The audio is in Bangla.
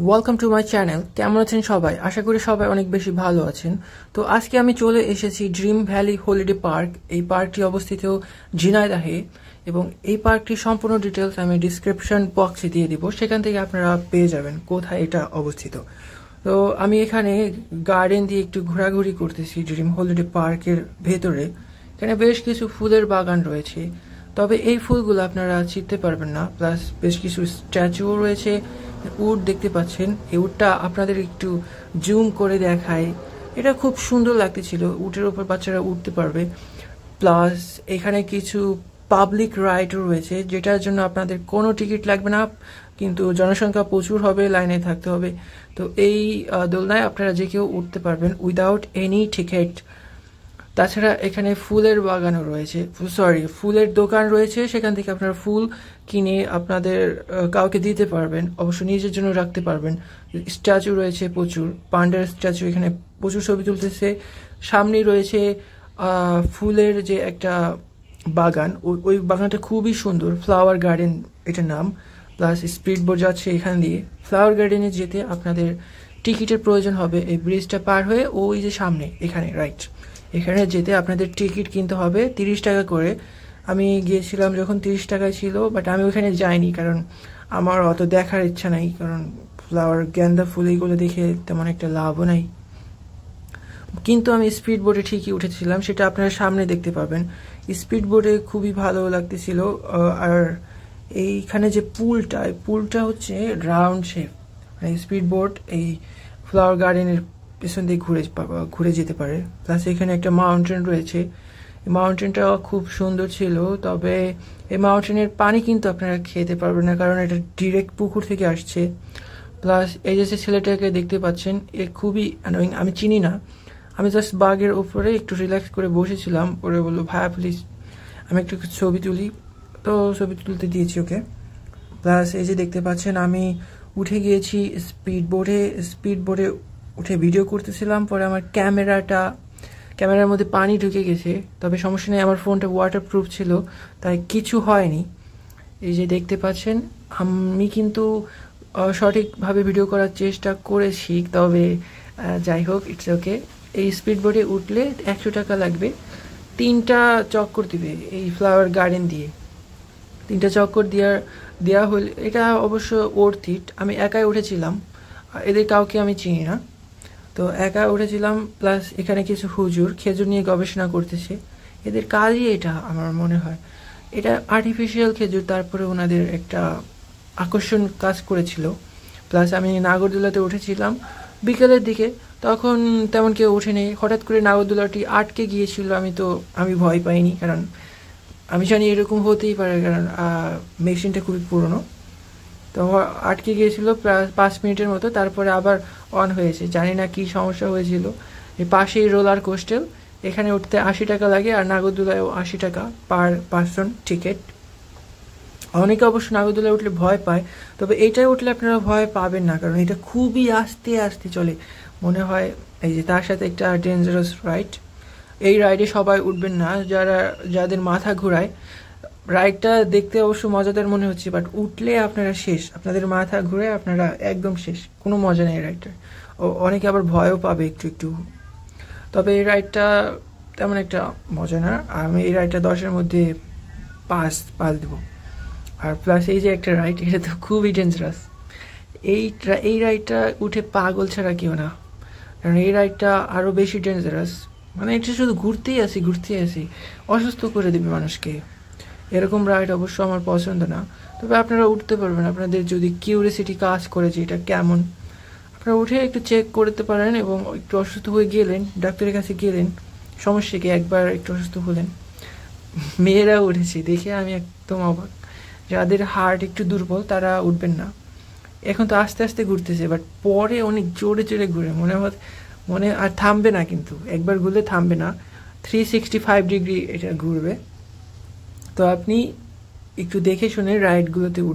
Welcome to my channel. কেমন আছেন সবাই? আশা করি সবাই অনেক বেশি ভালো আছেন। তো আজকে আমি চলে এসেছি ড্রিম ভ্যালি হলিডে পার্ক। এই পার্কটি অবস্থিত ঝিনাইদহে এবং এই পার্কটির সম্পূর্ণ ডিটেলস আমি ডিসক্রিপশন বক্সে দিয়ে দিব, সেখান থেকে আপনারা পেয়ে যাবেন কোথায় এটা অবস্থিত। তো আমি এখানে গার্ডেন দিয়ে একটু ঘোরাঘুরি করতেছি ড্রিম হলিডে পার্কের ভেতরে। এখানে বেশ কিছু ফুলের বাগান রয়েছে, তবে এই ফুলগুলো আপনারা চিনতে পারবেন না। প্লাস বেশ কিছু স্ট্যাচুও রয়েছে। উড দেখতে পাচ্ছেন, এই উডটা আপনাদের একটু জুম করে দেখায়। এটা খুব সুন্দর লাগতেছিল, উটের উপর বাচ্চারা উঠতে পারবে। প্লাস এখানে কিছু পাবলিক রাইডও রয়েছে, যেটার জন্য আপনাদের কোনো টিকিট লাগবে না, কিন্তু জনসংখ্যা প্রচুর হবে, লাইনে থাকতে হবে। তো এই দোলনায় আপনারা যে কেউ উঠতে পারবেন উইদাউট এনি টিকিট। তাছাড়া এখানে ফুলের বাগানও রয়েছে, ফুলের দোকান রয়েছে, সেখান থেকে আপনারা ফুল কিনে আপনাদের কাউকে দিতে পারবেন, অবশ্য নিজের জন্য রাখতে পারবেন। স্ট্যাচু রয়েছে প্রচুর, পান্ডার স্ট্যাচু, এখানে প্রচুর ছবি তুলতেছে। সামনেই রয়েছে ফুলের যে একটা বাগান, ওই বাগানটা খুবই সুন্দর, ফ্লাওয়ার গার্ডেন এটার নাম। প্লাস স্পিড বোট যাচ্ছে এখান দিয়ে। ফ্লাওয়ার গার্ডেনে যেতে আপনাদের টিকিটের প্রয়োজন হবে। এই ব্রিজটা পার হয়ে ওই যে সামনে এখানে রাইট, এখানে যেতে আপনাদের টিকিট কিনতে হবে 30 টাকা করে। আমি গিয়েছিলাম যখন 30 টাকায় ছিল, বাট আমি ওখানে যাইনি, কারণ আমার অত দেখার ইচ্ছা নাই, কারণ ফ্লাওয়ার গেন্দা ফুল এইগুলো দেখে তেমন একটা লাভও নাই। কিন্তু আমি স্পিড বোটে ঠিকই উঠেছিলাম, সেটা আপনারা সামনে দেখতে পাবেন। স্পিড বোটে খুবই ভালো লাগতেছিল। আর এইখানে যে পুলটা হচ্ছে রাউন্ড শেপ, মানে স্পিড বোট এই ফ্লাওয়ার গার্ডেনের পেছন দিয়ে ঘুরে যেতে পারে। প্লাস এখানে একটা মাউন্টেন রয়েছে, এই মাউন্টেনটা খুব সুন্দর ছিল। তবে এই মাউন্টেনের পানি কিন্তু আপনারা খেতে পারবেন না, কারণ এটা ডিরেক্ট পুকুর থেকে আসছে। প্লাস এই যে ছেলেটাকে দেখতে পাচ্ছেন, এ খুবই অ্যানোয়িং, আমি চিনি না। আমি জাস্ট বাগের উপরে একটু রিল্যাক্স করে বসেছিলাম, ওরে বললো ভাইয়া প্লিজ আমি একটু ছবি তুলি, তো ছবি তুলতে দিয়েছি ওকে। প্লাস এই যে দেখতে পাচ্ছেন আমি উঠে গিয়েছি স্পিড বোটে উঠে ভিডিও করতেছিলাম। পরে আমার ক্যামেরার মধ্যে পানি ঢুকে গেছে, তবে সমস্যা নেই, আমার ফোনটা ওয়াটারপ্রুফ ছিল, তাই কিছু হয়নি। এই যে দেখতে পাচ্ছেন আমি কিন্তু সঠিকভাবে ভিডিও করার চেষ্টা করেছি, তবে যাই হোক, ইটস ওকে। এই স্পিড বোটে উঠলে 100 টাকা লাগবে, 3টা চক্কর দিবে এই ফ্লাওয়ার গার্ডেন দিয়ে। 3টা চক্কর দেওয়া হলে এটা অবশ্য ওর্থ ইট। আমি একাই উঠেছিলাম, এদের কাউকে আমি চিনি না, তো একা উঠেছিলাম। প্লাস এখানে কিছু হুজুর খেজুর নিয়ে গবেষণা করতেছে, এদের কাজই এটা আমার মনে হয়। এটা আর্টিফিশিয়াল খেজুর, তারপরে ওনাদের একটা আকর্ষণ কাজ করেছিল। প্লাস আমি নাগরদোলাতে উঠেছিলাম বিকেলের দিকে, তখন তেমন কেউ ওঠেনি। হঠাৎ করে নাগরদোলাটি আটকে গিয়েছিল, আমি ভয় পাইনি, কারণ আমি জানি এরকম হতেই পারে, কারণ মেশিনটা খুবই পুরনো। তো আটকে গিয়েছিল প্রায় 5 মিনিটের মতো, তারপরে আবার অন হয়েছে। জানি না কি সমস্যা হয়েছিল। এই পাশেই রোলার কোস্টার, এখানে উঠতে 80 টাকা লাগে, আর নাগরদোলায়ও 80 টাকা পার পার্সন টিকিট। অনেকে অবশ্য নাগরদোলায় উঠলে ভয় পায়, তবে এইটাই উঠলে আপনারা ভয় পাবেন না, কারণ এটা খুবই আস্তে আস্তে চলে মনে হয়। এই যে তার সাথে একটা ডেঞ্জারাস রাইড, এই রাইডে সবাই উঠবেন না যাদের মাথা ঘোরায়। রাইডটা দেখতে অবশ্য মজাদার মনে হচ্ছে, বাট উঠলে আপনারা শেষ, আপনাদের মাথা ঘুরে আপনারা একদম শেষ, কোনো মজা নেই রাইডটার। অনেকে আবার ভয়ও পাবে একটু একটু। তবে এই রাইডটা তেমন একটা মজা না, আমি এই রাইডটা 10-এর মধ্যে 5 দেবো। আর প্লাস এই যে একটা রাইড, এটা তো খুবই ডেঞ্জারাস। এই রাইডটা উঠে পাগল ছাড়া কেউ না, কারণ এই রাইডটা আরও বেশি ডেঞ্জারাস। মানে এটা শুধু ঘুরতেই আসি, অসুস্থ করে দেবে মানুষকে। এরকম রাইড অবশ্য আমার পছন্দ না, তবে আপনারা উঠতে পারবেন, আপনাদের যদি কিউরিয়াসিটি কাজ করে যে এটা কেমন, আপনারা উঠে একটু চেক করতে পারেন। এবং একটু অসুস্থ হয়ে গেলেন, ডাক্তারের কাছে গেলেন, সমস্যা কি, একবার একটু অসুস্থ হলেন। মেয়েরা উঠেছে দেখে আমি একদম অবাক, যাদের হার্ট একটু দুর্বল তারা উঠবেন না। এখন তো আস্তে আস্তে ঘুরতেছে, বাট পরে অনেক জোরে জোরে ঘুরে মনে আর থামবে না, কিন্তু একবার ঘুরলে থামবে না, 365 ডিগ্রি এটা ঘুরবে। তো আপনি একটু দেখে শুনে রাইডগুলোতে উঠবেন।